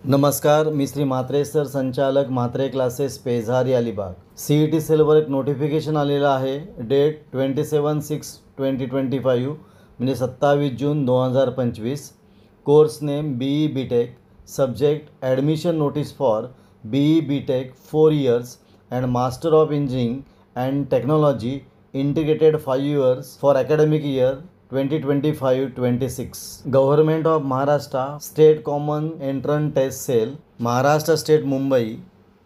नमस्कार, मी श्री म्हात्रे सर, संचालक Mhatre classes, Pezari, Alibag. CET सेलवर एक नोटिफिकेशन आलेलं आहे. डेट 27/6/2025 म्हणजे 27 June 2025. Course name BE BTech. Subject admission notice for BE BTech 4 years and master of engineering and technology integrated 5 years for academic year 2025-26. Government of Maharashtra state common entrance test cell, Maharashtra state, Mumbai.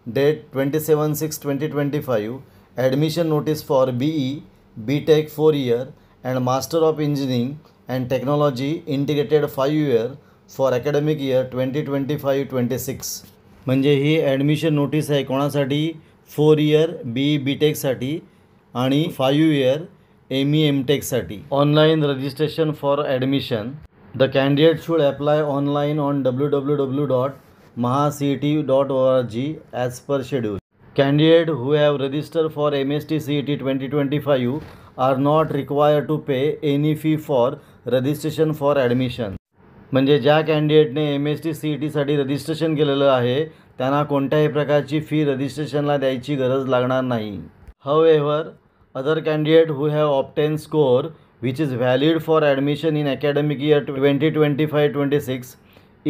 Date 27/6/2025. Admission notice for BE BTech 4 year and master of engineering and technology integrated 5 year for academic year 2025-26. म्हणजे ही admission notice आहे कोणासाठी? 4 year BE BTechसाठी आणि 5 year ME MTechसाठी. Online registration for admission. The candidate should apply online on www.mahacet.org as per schedule. Candidate who have registered for MST CET 2025 are not required to pay any fee for registration for admission. म्हणजे ज्या कॅन्डिडेटने MST CETसाठी registration केलेलं आहे त्यांना कोणत्याही प्रकारची fee रजिस्ट्रेशनला द्यायची गरज लागणार नाही. However, other candidate who have obtained score which is valid for admission in academic year 2025-26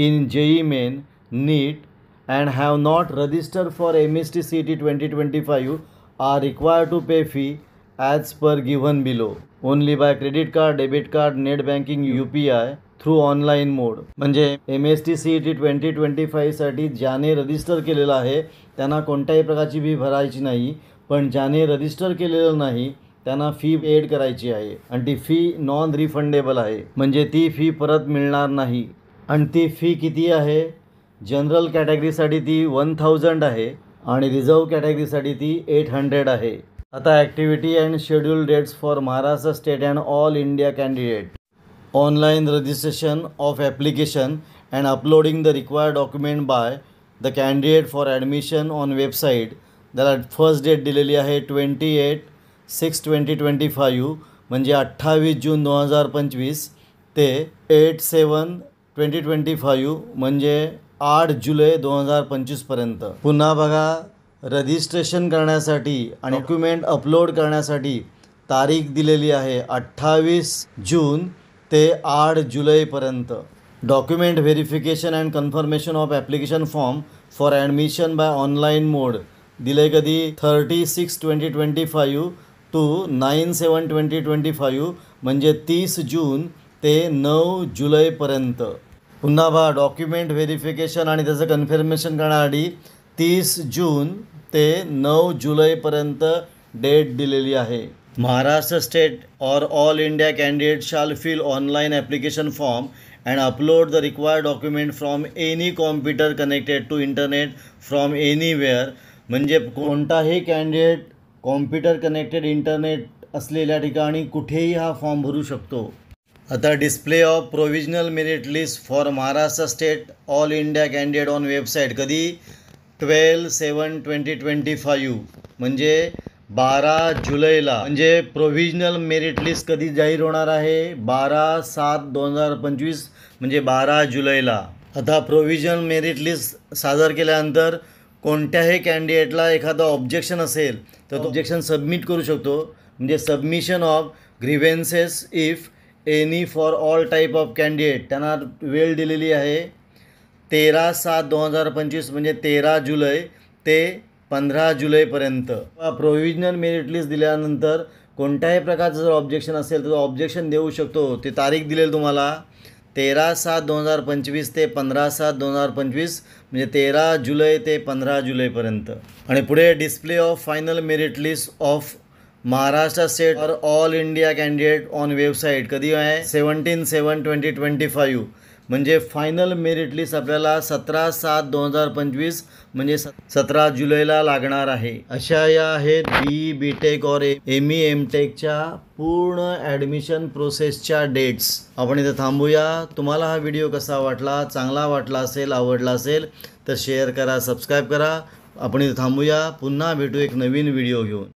in JEE Main, NEET and have not registered for MST CET 2025 are required to pay fee as per given below only by credit card, debit card, net banking, UPI through online mode. म्हणजे MST CET 2025साठी ज्याने register केलेलं आहे त्यांना कोणत्याही प्रकारची fee भरायची नाही, पण ज्याने रजिस्टर केलेलं नाही त्यांना फी एड करायची आहे आणि ती फी नॉन रिफंडेबल आहे. म्हणजे ती फी परत मिळणार नाही. आणि ती फी किती आहे? जनरल कॅटेगरीसाठी ती 1000 आहे आणि रिझर्व कॅटेगरीसाठी ती 800 आहे. आता activity and schedule dates for Maharashtra state and all India candidate. Online registration of application and uploading the required document by the candidate for admission on website. त्याला फर्स्ट डेट दिलेली आहे 28/6/2025 म्हणजे 28 जून 2025 ते 8/7/2025 म्हणजे 8 जुलै 2025 पर्यंत. पुन्हा बघा, रजिस्ट्रेशन करण्यासाठी आणि डॉक्युमेंट अपलोड करण्यासाठी तारीख दिलेली आहे 28 जून ते 8 जुलैपर्यंत. Document verification and confirmation of application form for admission by online mode दिले कधी 30/6/2025 टू 9/7/2025 म्हणजे 30 जून ते 9 जुलैपर्यंत. पुन्हा बघा, डॉक्युमेंट व्हेरिफिकेशन आणि त्याचं कन्फर्मेशन करण्यासाठी 30 जून ते 9 जुलैपर्यंत डेट दिलेली आहे. महाराष्ट्र स्टेट और all India candidate shall fill online application form and upload the required document from any computer connected to internet from anywhere. म्हणजे कोणताही कॅन्डिडेट कॉम्प्युटर कनेक्टेड इंटरनेट असलेल्या ठिकाणी कुठेही हा फॉर्म भरू शकतो. आता display of provisional merit list for Maharashtra state all India candidate on website कधी 12/7/2025 म्हणजे 12 जुलैला. म्हणजे प्रोव्हिजनल मेरिट लिस्ट कधी जाहीर होणार आहे? 12/7/2025 म्हणजे 12 जुलैला. आता प्रोव्हिजनल मेरिट लिस्ट सादर केल्यानंतर कोणत्याही कॅन्डिडेटला एखादं ऑब्जेक्शन असेल तर तो ऑब्जेक्शन सबमिट करू शकतो. म्हणजे submission of grievances if any for all type of candidate. त्यांना वेळ दिलेली आहे 13/7/2025 म्हणजे 13 जुलै ते 15 जुलैपर्यंत. प्रोव्हिजनल मेरिट लिस्ट दिल्यानंतर कोणत्याही प्रकारचं जर ऑब्जेक्शन असेल तर तो ऑब्जेक्शन देऊ शकतो. ते तारीख दिलेली तुम्हाला 13/7/2025 ते 15/7/2025 म्हणजे 13 जुलै ते 15 जुलैपर्यंत. आणि पुढे display of final merit list of Maharashtra state for all India candidate on website कधी आहे? 17/7/2025 म्हणजे फायनल मेरिट लिस्ट आपल्याला 17/7/2025 म्हणजे 17 जुलैला लागणार आहे. अशा या आहेत BE BTech और ME MTechच्या पूर्ण ॲडमिशन प्रोसेसच्या डेट्स. आपण इथं थांबूया. तुम्हाला हा व्हिडिओ कसा वाटला? चांगला वाटला असेल, आवडला असेल तर शेअर करा, सबस्क्राईब करा. आपण इथं थांबूया. पुन्हा भेटू एक नवीन व्हिडिओ घेऊन.